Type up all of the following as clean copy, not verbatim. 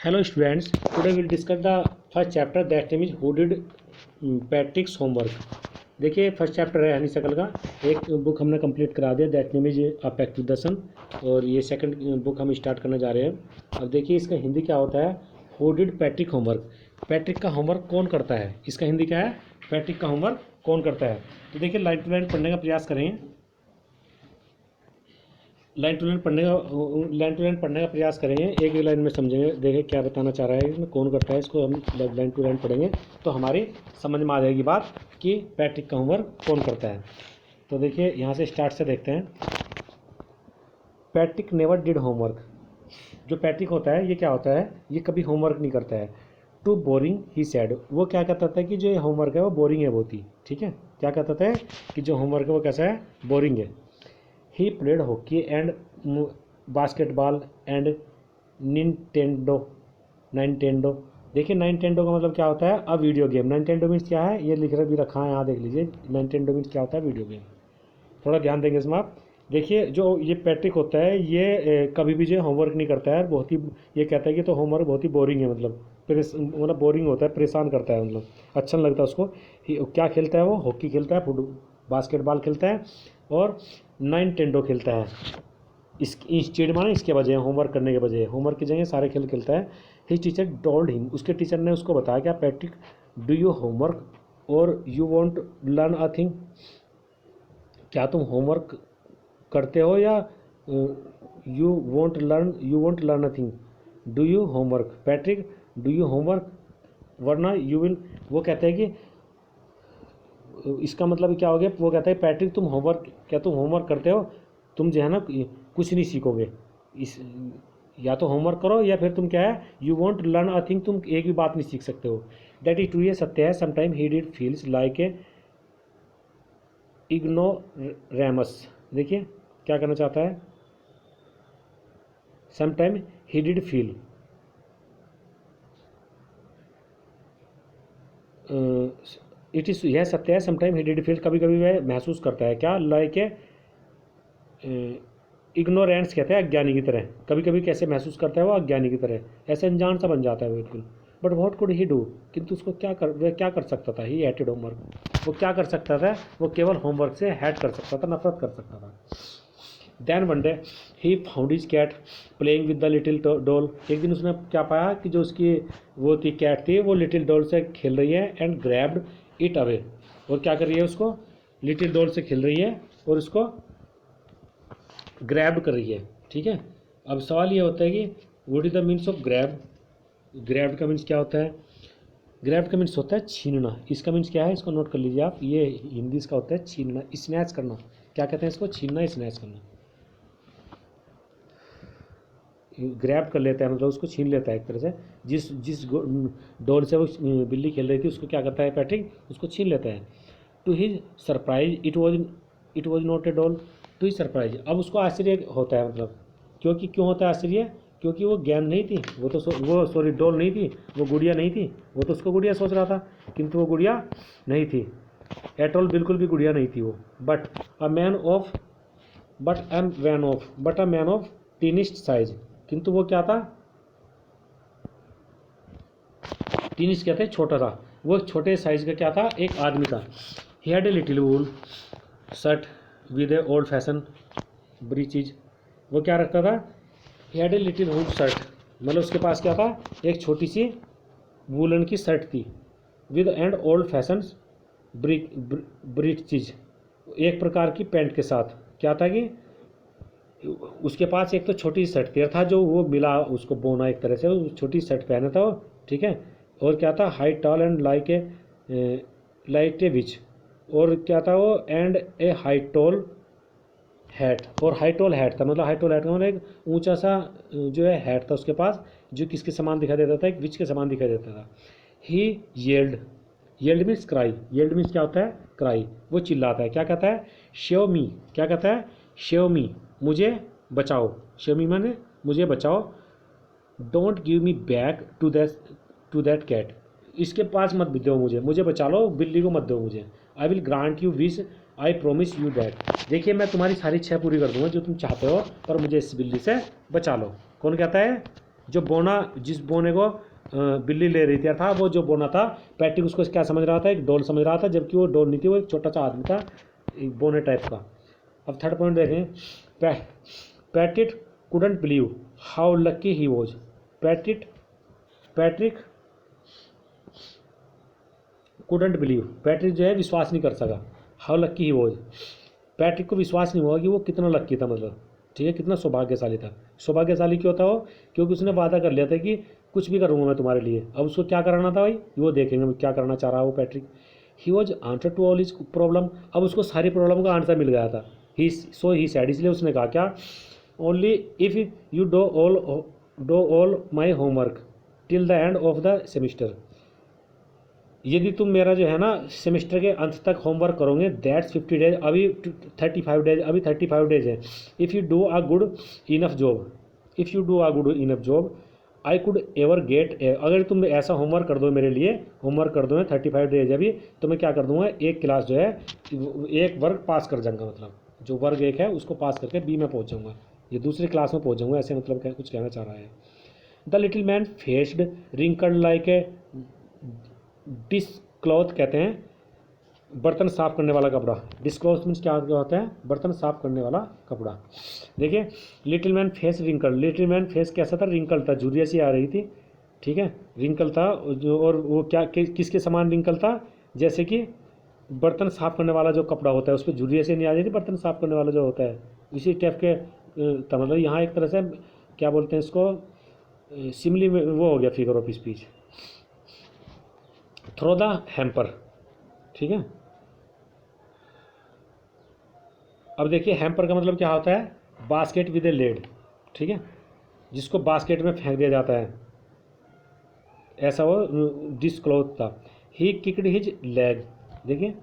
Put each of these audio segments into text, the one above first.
Hello students, today we'll discuss the first chapter that name is Who Did Patrick's Homework। देखिए first chapter है honeysuckle का। एक book हमने complete करा दिया, that name is a pact with the sun, और ये second book हम स्टार्ट करने जा रहे हैं। अब देखिए इसका हिंदी क्या होता है, who did Patrick homework. Patrick का होमवर्क कौन करता है, इसका हिंदी क्या है, पैट्रिक का होमवर्क कौन करता है। तो देखिए लाइन टू लाइन पढ़ने का प्रयास करेंगे, लाइन टू लाइन पढ़ने का प्रयास करेंगे, एक ही लाइन में समझेंगे। देखें क्या बताना चाह रहा है, इसमें कौन करता है, इसको हम लाइन टू लाइन पढ़ेंगे तो हमारी समझ में आ जाएगी बात कि पैट्रिक का होमवर्क कौन करता है। तो देखिए यहाँ से स्टार्ट से देखते हैं। Patrick never did homework. जो पैट्रिक होता है ये क्या होता है, ये कभी होमवर्क नहीं करता है। टू बोरिंग ही सैड, वो क्या कहता था कि जो ये होमवर्क है वो बोरिंग है बहुत ही, ठीक है। क्या कहता था कि जो होमवर्क है वो कैसा है, बोरिंग है। He played hockey and basketball and Nintendo. देखिए नाइनटेंडो का मतलब क्या होता है, a video game. Nintendo means क्या है, ये लिख भी रखा है यहाँ, देख लीजिए। नाइनटेंडो मीन्स क्या होता है, वीडियो गेम। थोड़ा ध्यान देंगे इसमें आप। देखिए जो ये पैट्रिक होता है ये कभी भी जो होमवर्क नहीं करता है, बहुत ही ये कहता है कि तो होमवर्क बहुत ही बोरिंग है, मतलब बोरिंग होता है, परेशान करता है, मतलब अच्छा नहीं लगता उसको। क्या खेलता है वो, हॉकी खेलता है, बास्केटबॉल खेलता है और नाइनटेंडो खेलता है। इंस्टेड माने इसके बजाय, होमवर्क करने के बजाय, होमवर्क की जगह सारे खेल खेलता है। हिज टीचर टोल्ड हिम, उसके टीचर ने उसको बताया क्या, पैट्रिक डू यू होमवर्क और you want learn a thing. क्या तुम होमवर्क करते हो या you want learn a thing. Do you homework, Patrick do you homework वरना यू विल। वो कहते हैं कि इसका मतलब क्या हो गया, वो कहता है पैट्रिक तुम होमवर्क, क्या तुम होमवर्क करते हो, तुम जो है ना कुछ नहीं सीखोगे। इस या तो होमवर्क करो या फिर तुम क्या है, you want learn a thing, तुम एक भी बात नहीं सीख सकते हो। दैट इज ट्रू, ये सत्य है। Sometime he did feels like a ignoramus. देखिए क्या करना चाहता है, sometime he did feel, it is, यह सत्य है। समटाइम ही डिड फील, कभी कभी वह महसूस करता है क्या, लाइक ए इग्नोरेंस कहते हैं अज्ञानी की तरह। कभी कभी कैसे महसूस करता है वो, अज्ञानी की तरह, ऐसे अनजान सा बन जाता है वो बिल्कुल। But what could he do, किंतु उसको वह क्या कर सकता था, ही हेटेड होमवर्क। वो क्या कर सकता था, वो केवल होमवर्क से हेट कर सकता था, नफरत कर सकता था। Then one day he found his cat playing with the little doll. एक दिन उसने क्या पाया कि जो उसकी वो थी कैट थी, वो लिटिल डॉल से खेल रही है। एंड ग्रैब्ड इट अवे, और क्या कर रही है, उसको लिटिल डॉल से खेल रही है और उसको ग्रैब कर रही है, ठीक है। अब सवाल ये होता है कि what is the means of grab. Grab का मीन्स क्या होता है, ग्रैब का मीन्स होता है छीनना। इसका मीन्स क्या है, इसको नोट कर लीजिए आप, ये हिंदी इसका होता है छीनना, स्नैच करना। क्या कहते हैं इसको, छीनना, स्नैच करना। ग्रैब कर लेता है मतलब उसको छीन लेता है एक तरह से। जिस जिस डोर से वो बिल्ली खेल रही थी उसको क्या करता है पैट्रिक, उसको छीन लेता है। To his surprise it was not a doll. To his surprise, अब उसको आश्चर्य होता है, मतलब क्योंकि क्यों होता है आश्चर्य, क्योंकि वो गेंद नहीं थी, वो सॉरी डॉल नहीं थी, वो गुड़िया नहीं थी। वो तो उसको गुड़िया सोच रहा था, किंतु वो गुड़िया नहीं थी एट ऑल, बिल्कुल भी गुड़िया नहीं थी वो। But a man of tiniest size, किंतु वो क्या था, टीनिस्ट कहते हैं छोटा था, वो छोटे साइज का क्या था, एक आदमी था। He had a little wool shirt with A old fashion breaches. वो क्या रखता था, he had a little wool shirt, मतलब उसके पास क्या था, एक छोटी सी वूलन की शर्ट थी, with and old fashion breaches, एक प्रकार की पैंट के साथ। क्या था कि उसके पास एक तो छोटी शर्ट थी, अर्थात जो वो मिला उसको बोना एक तरह से, छोटी शर्ट पहना था वो, ठीक है। और क्या था, high tall and like a witch, और क्या था वो, and a high tall hat, और हाई टॉल हैट था, मतलब हाई टॉल हैट का मतलब एक ऊंचा सा जो है हैट था उसके पास, जो किसके समान दिखाई देता था, एक विच के समान दिखाई देता था। He yelled means cry, yelled means क्या होता है, क्राई। वो चिल्लाता है, क्या कहता है, शेव मी, क्या कहता है, शेव मी, मुझे बचाओ, शेव मी माने मुझे बचाओ। Don't give me back to that cat, इसके पास मत दो मुझे बचा लो, बिल्ली को मत दो मुझे। I will grant you wish, I promise you that. देखिए मैं तुम्हारी सारी इच्छा पूरी कर दूंगा जो तुम चाहते हो, पर मुझे इस बिल्ली से बचा लो। कौन कहता है, जो बोना, जिस बोने को बिल्ली ले रही थी अर्थात वो जो बोना था, पैट्रिक उसको क्या समझ रहा था, एक डॉल समझ रहा था, जबकि वो डॉल नहीं थी, वो एक छोटा सा आदमी था, एक बोने टाइप का। अब थर्ड पॉइंट देखें, Patrick couldn't believe how lucky he was. Patrick couldn't believe, Patrick जो है विश्वास नहीं कर सका, how lucky he was, Patrick को विश्वास नहीं हुआ कि वो कितना लकी था, मतलब ठीक है, कितना सौभाग्यशाली था। सौभाग्यशाली क्यों था वो, क्योंकि उसने वादा कर लिया था कि कुछ भी करूँगा मैं तुम्हारे लिए। अब उसको क्या कराना था भाई, वो देखेंगे क्या करना चाह रहा है वो Patrick. He was answer to all his problem, अब उसको सारी प्रॉब्लम का आंसर मिल गया था। ही सैड, इसलिए उसने कहा क्या, only if you do all my homework till the end of the semester, यदि तुम मेरा जो है ना सेमेस्टर के अंत तक होमवर्क करोगे, दैट्स 50 डेज, अभी 35 डेज, अभी 35 डेज है। If you do a good enough job I could ever get, अगर तुम ऐसा होमवर्क कर दो मेरे लिए, होमवर्क कर दो 35 डेज अभी, तो मैं क्या कर दूंगा, एक क्लास जो है, एक वर्ग पास कर जाऊंगा, मतलब जो वर्ग एक है उसको पास करके बी में पहुंच जाऊंगा, ये दूसरी क्लास में पहुंच जाऊंगा, ऐसे मतलब क्या कुछ कहना चाह रहा है। The little man faced wrinkled like a dishcloth, कहते हैं बर्तन साफ करने वाला कपड़ा। डिस्क्लॉथ मीन्स क्या होता है, बर्तन साफ करने वाला कपड़ा। देखिए little man face wrinkle, little man face कैसा था, रिंकल था, झुर्रियाँ सी आ रही थी, ठीक है, रिंकल था जो, और वो क्या किसके समान रिंकल था, जैसे कि बर्तन साफ करने वाला जो कपड़ा होता है उस पर झुर्रियाँ से नहीं आ जाती, बर्तन साफ करने वाला जो होता है इसी टाइप के था। मतलब यहाँ एक तरह से क्या बोलते हैं इसको, सिमली में वो हो गया, figure of speech. Throw the hamper, ठीक है। अब देखिए हैम्पर का मतलब क्या होता है, बास्केट विद ए लेड, ठीक है, जिसको बास्केट में फेंक दिया जाता है, ऐसा वो डिस्क्लोथ था। ही किक्ड हिज लेग, देखिए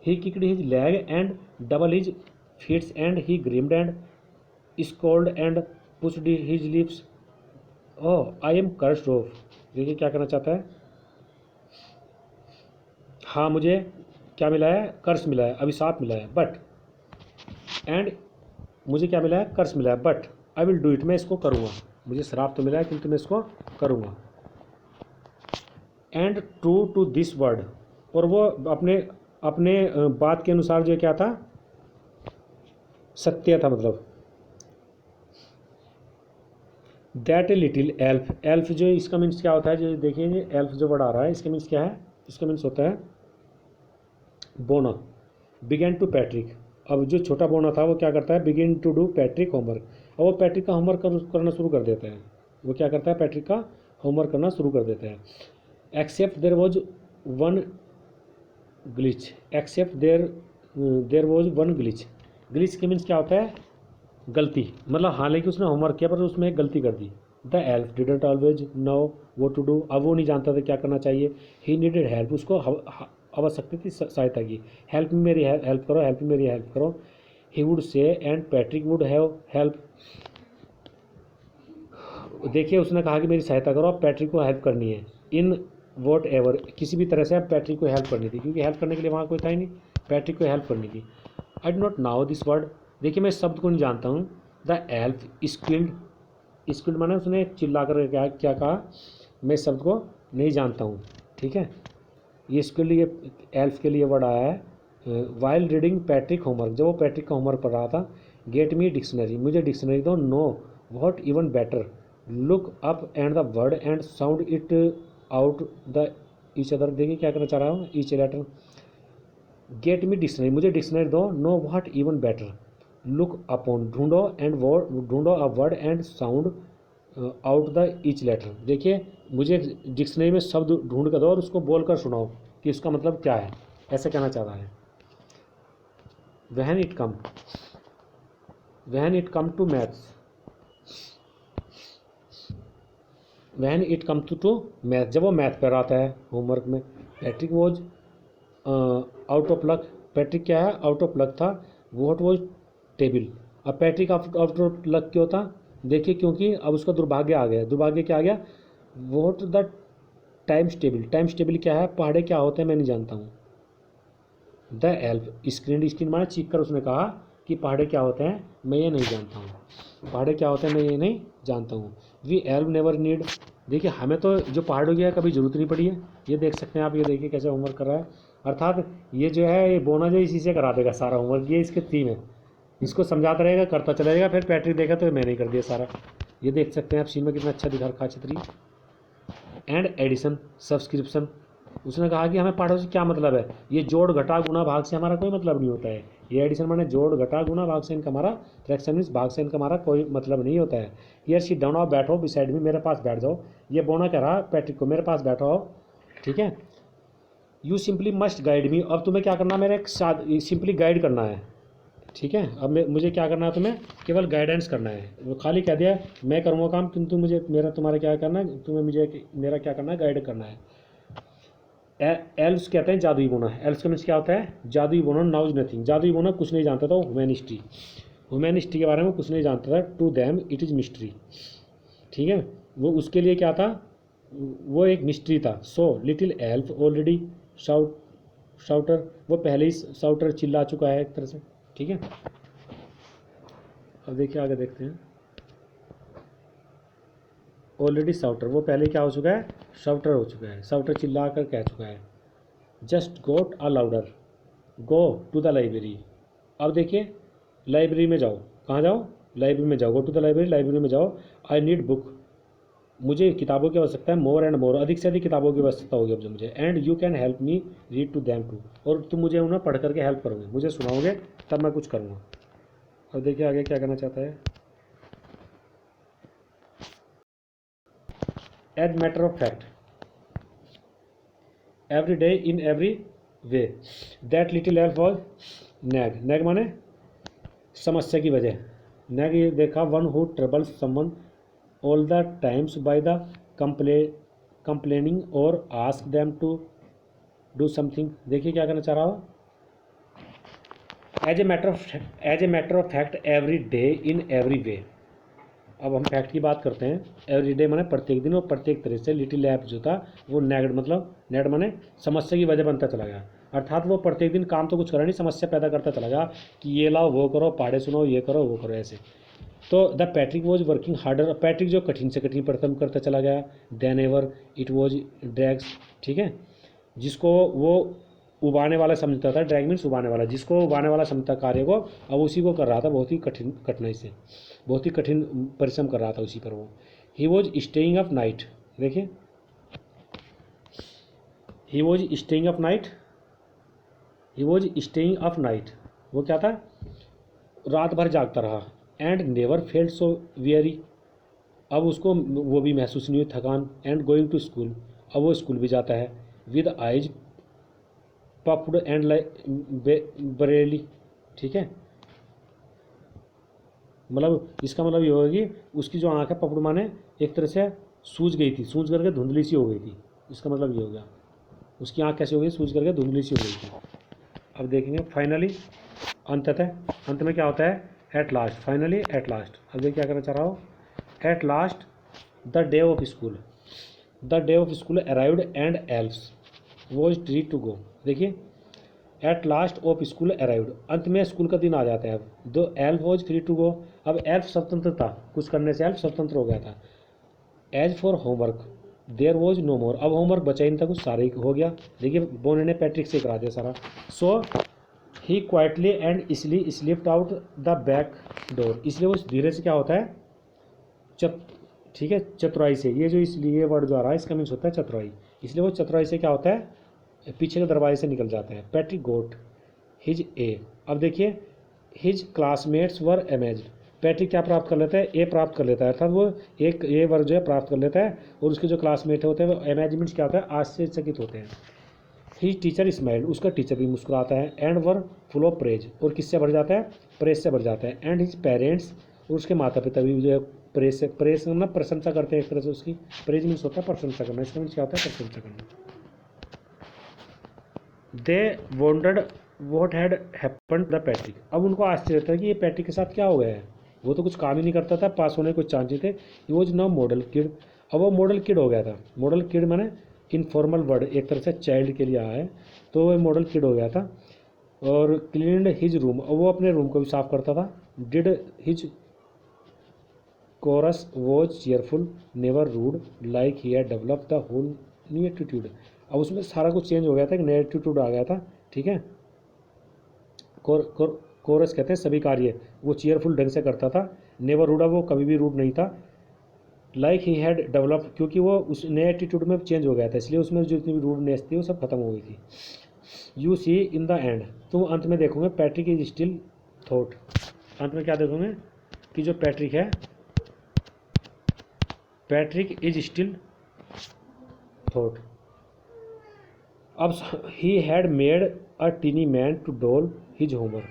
he kicked his leg and double his feets and he grimed and scowled and pushed his lips, oh I am cursed off, देखिए क्या करना चाहता है, हाँ मुझे क्या मिला है, कर्स मिला है, अभिशाप मिला है, बट एंड मुझे क्या मिला है, कर्स मिला है, but I will do it, मैं इसको करूँगा, मुझे श्राप तो मिला है किंतु मैं इसको करूँगा। And true to this word, और वो अपने अपने बात के अनुसार जो क्या था, सत्य था, मतलब that a little elf, elf जो इसका मीन्स क्या होता है, जो देखिए एल्फ जो वर्ड आ रहा है इसका मीन्स क्या है, इसका मीन्स होता है बोना। बिगेन टू पैट्रिक, अब जो छोटा बोना था वो क्या करता है, begin to do Patrick homework, और वो पैट्रिक का होमवर्क करना शुरू कर देता है, वो क्या करता है, पैट्रिक का होमवर्क करना शुरू कर देता है। Except there was one glitch, except there was one glitch, glitch के मीन्स क्या होता है, गलती, मतलब हालांकि उसने होमवर्क किया पर उसमें एक गलती कर दी। The elf didn't always know what to do, अब वो नहीं जानता था क्या करना चाहिए। ही नीडेड हेल्प, उसको आवश्यकता थी सहायता की, हेल्प मेरी हेल्प करो, हेल्प मेरी हेल्प करो। He would say and Patrick would have help, देखिए उसने कहा कि मेरी सहायता करो, अब पैट्रिक को हेल्प करनी है, इन वॉट एवर, किसी भी तरह से अब पैट्रिक को हेल्प करनी थी, क्योंकि हेल्प करने के लिए वहाँ कोई था ही नहीं, पैट्रिक को हेल्प करनी थी। I do not now this word, देखिए मैं इस शब्द को नहीं जानता हूँ। द एल्फ स्किल्ड, स्किल्ड माने उसने चिल्ला कर क्या कहा, मैं इस शब्द को नहीं जानता हूँ, ठीक है, ये इसके लिए एल्फ के लिए वर्ड आया है। वाइल रीडिंग पैट्रिक होमवर्क, जब वो पैट्रिक का होमवर्क पढ़ रहा था, गेट मी डिक्शनरी, मुझे डिक्शनरी दो, no what even better, look up and the word and sound it out the each other, देखिए क्या करना चाह रहा हूँ, each letter, get me dictionary, मुझे डिक्शनरी दो, no what even better, look upon, ढूंढो एंड वर्ड, ढूंढो a word and sound out the each letter, देखिए मुझे डिक्शनरी में शब्द ढूंढ कर दो और उसको बोलकर सुनाओ कि उसका मतलब क्या है, ऐसे कहना चाह रहा है। When it come to maths, when it come to math, जब वो मैथ पर आता है होमवर्क में, Patrick was out of luck, Patrick क्या है, आउट ऑफ लक था। व्हाट वॉज टेबल, अब पैट्रिक आउट ऑफ लक क्यों था, देखिए क्योंकि अब उसका दुर्भाग्य आ गया, दुर्भाग्य क्या आ गया, what the times table, times table क्या है, पहाड़े क्या होते हैं मैं नहीं जानता हूँ। द एल्फ स्क्रीन, स्क्रीन माने चीख कर उसने कहा, कि पहाड़े क्या होते हैं मैं ये नहीं जानता हूँ, पहाड़े क्या होते हैं मैं ये नहीं जानता हूँ। वी एल्व नेवर नीड, देखिए हमें तो जो पहाड़ों की है कभी ज़रूरत नहीं पड़ी है, ये देख सकते हैं आप, ये देखिए कैसे होमवर्क कर रहा है। अर्थात ये जो है ये बोना जो इसी से करा देगा सारा होमवर्क, ये इसके थीम है, इसको समझाता रहेगा करता चला जाएगा, फिर पैट्रिक देखा तो मैंने कर दिया सारा। ये देख सकते हैं आप सीन में कितना अच्छा दिखा रखा छतरी। एंड एडिशन सब्सक्रिप्शन, उसने कहा कि हमें पहाड़ों से क्या मतलब है, ये जोड़ घटा गुना भाग से हमारा कोई मतलब नहीं होता है। ये एडिशन माने जोड़ घटा गुना भाग से इनका हमारा, फ्रैक्शन मीन्स भाग से इनका हमारा कोई मतलब नहीं होता है। यार सी डाउन आओ बैठो बिसाइड में, मेरे पास बैठ जाओ, ये बोना कह रहा पैट्रिक को मेरे पास बैठो आओ, ठीक है। You simply must guide me, अब तुम्हें क्या करना, मेरा एक सिंपली गाइड करना है, ठीक है। अब मुझे क्या करना है, तुम्हें केवल गाइडेंस करना है, वो खाली कह दिया मैं करूँगा काम किंतु मुझे मेरा तुम्हारा क्या करना है, तुम्हें मुझे मेरा क्या करना है गाइड करना है। एल्स कहते हैं जादुई बोना, एल्स का मीन्स क्या होता है जादुई बोना, नाउज नथिंग, जादुई बोना कुछ नहीं जानता था, ह्यूमैनिस्टी, ह्यूमैनिस्टी के बारे में कुछ नहीं जानता था, to them it is mystery, ठीक है। वो उसके लिए क्या था, वो एक मिस्ट्री था। सो लिटिल एल्फ ऑलरेडी शाउटर, वो पहले ही शाउटर चिल्ला चुका है एक तरह से, ठीक है। अब देखिए आगे देखते हैं। ऑलरेडी शाउटर, वो पहले क्या हो चुका है शाउटर हो चुका है, शाउटर चिल्ला कर कह चुका है। Just got a louder, go to the library, अब देखिए लाइब्रेरी में जाओ, कहाँ जाओ लाइब्रेरी में जाओ, go to the library, library में जाओ। आई नीड बुक, मुझे किताबों की आवश्यकता है, मोर एंड मोर, अधिक से अधिक किताबों की आवश्यकता होगी अब जो मुझे। And you can help me read to them too, और तुम मुझे उन्हें पढ़ करके हेल्प करोगे, मुझे सुनाओगे तब मैं कुछ करूँगा। अब देखिए आगे क्या करना चाहता है। As matter of fact every day in every way that little elf was nag, nag माने समस्या की वजह, नैग ये देखा one who troubles someone all the times by the complaining और ask them to do something, देखिए क्या करना चाह रहा हो। As a matter of fact every day in every way, अब हम फैक्ट की बात करते हैं। एवरी डे माने प्रत्येक दिन और प्रत्येक तरह से, लिटिल ऐप जो था वो नेगड मतलब नेड माने समस्या की वजह बनता चला गया, अर्थात वो प्रत्येक दिन काम तो कुछ करा नहीं, समस्या पैदा करता चला गया कि ये लाओ वो करो, पहाड़े सुनो, ये करो वो करो ऐसे। तो the Patrick was working harder, Patrick जो कठिन से कठिन परिश्रम करता चला गया, then ever it was drags, ठीक है, जिसको वो उबाने वाला समझता था, ड्रैग मीन्स उबाने वाला, जिसको उबाने वाला समझता कार्य को, अब उसी को कर रहा था बहुत ही कठिनाई से, बहुत ही कठिन परिश्रम कर रहा था उसी पर वो। He was staying up night, देखिए he was staying up night, he was staying up night, वो क्या था रात भर जागता रहा। And never felt so very, अब उसको वो भी महसूस नहीं हुई थकान। एंड गोइंग टू स्कूल, अब वो स्कूल भी जाता है। With eyes puffed and Bareilly, ठीक है, मतलब इसका मतलब ये होगा कि उसकी जो आँख है पपड़ माने एक तरह से सूज गई थी, सूज करके धुंधली सी हो गई थी, इसका मतलब ये हो गया उसकी आँख कैसे हो गई, सूज करके धुंधली सी हो गई थी। अब देखेंगे फाइनली, अंततः, अंत में क्या होता है at last, finally at last. अब देखिए क्या करना चाह रहा हो। At last the day of school, the day of school arrived and elves was free to go, देखिए at last of school arrived, अंत में स्कूल का दिन आ जाता है। अब दो elf was free to go, अब एल्फ स्वतंत्र था, कुछ करने से एल्फ स्वतंत्र हो गया था। As for homework there was no more, अब होमवर्क बचा ही नहीं था, कुछ सारा ही हो गया, देखिए बोने ने पैट्रिक से करा दिया सारा। सो ही क्वाइटली एंड इसलिए slipped out the back door, इसलिए वो धीरे से क्या होता है ठीक है चतुराई से, ये जो इसलिए वर्ड जो आ रहा है इसका मीन्स होता है चतुराई, इसलिए वो चतुराई से क्या होता है पीछे के दरवाजे से निकल जाते हैं। पैट्रिक गोट हिज ए, अब देखिए हिज क्लासमेट्स वर अमेज्ड, पैट्रिक क्या प्राप्त कर लेता है ए प्राप्त कर लेता है, अर्थात वो एक ए वर्ग जो है प्राप्त कर लेता है, और उसके जो क्लासमेट होते हैं वो अमेजमेंट्स क्या होता है आश्चर्यचकित होते हैं। हिज टीचर स्माइल्ड, उसका टीचर भी मुस्कुराता है। And were full of praise, और किससे भर जाता है प्रेज से भर जाता है। एंड हिज पेरेंट्स, और उसके माता पिता भी जो है प्रेज करना प्रशंसा करते हैं एक तरह से उसकी, प्रेज मीन्स होता है प्रशंसा करना, इसका मीन्स क्या होता है प्रशंसा करना। They wondered what had happened the Patrick, अब उनको आश्चर्य था कि ये पैट्रिक के साथ क्या हो गया है, वो तो कुछ काम ही नहीं करता था, पास होने के कुछ चांस थे। He was now model kid, अब वो मॉडल किड हो गया था। मॉडल किड माने इनफॉर्मल वर्ड एक तरह से चाइल्ड के लिए आया है, तो वो मॉडल किड हो गया था। और क्लीनड हिज रूम, और वो अपने रूम को भी साफ करता था। Did his chores was cheerful never rude like he had develop the whole new attitude. अब उसमें सारा कुछ चेंज हो गया था, एक नया एटीट्यूड आ गया था, ठीक है। कोरस कहते हैं सभी कार्य, वो चेयरफुल ढंग से करता था। नेवर रूड, वो कभी भी रूड नहीं था। लाइक ही हैड डेवलप, क्योंकि वो उस नए एटीट्यूड में चेंज हो गया था, इसलिए उसमें जितनी भी रूडनेस थी वो सब खत्म हो गई थी। You see in the end, तुम अंत में देखोगे पैट्रिक इज स्टिल थॉट, अंत में क्या देखोगे कि जो पैट्रिक है, पैट्रिक इज स्टिल थॉट। अब he had made a tiny man to do all his homework,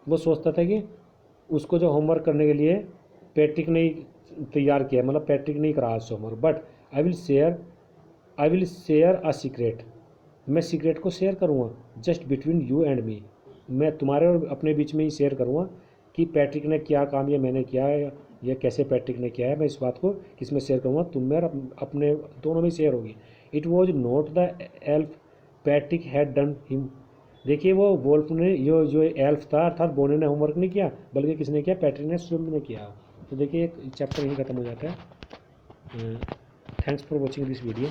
वो सोचता था कि उसको जो होमवर्क करने के लिए पैट्रिक ने तैयार किया, मतलब पैट्रिक नहीं करा आज homework. But I will share a secret, मैं सीक्रेट को शेयर करूँगा just between you and me, मैं तुम्हारे और अपने बीच में ही शेयर करूँगा कि पैट्रिक ने क्या काम या मैंने किया है या कैसे पैट्रिक ने किया है, मैं इस बात को किस में शेयर करूँगा, तुम में अपने दोनों में शेयर होगी। It was not the elf Patrick had done him, देखिए वो वोल्फ ने जो एल्फ था अर्थात बोने ने होमवर्क नहीं किया, बल्कि किसने किया, पैट्रिक ने स्वयं ने किया। तो देखिए एक चैप्टर यहीं खत्म हो जाता है। Thanks for watching this video.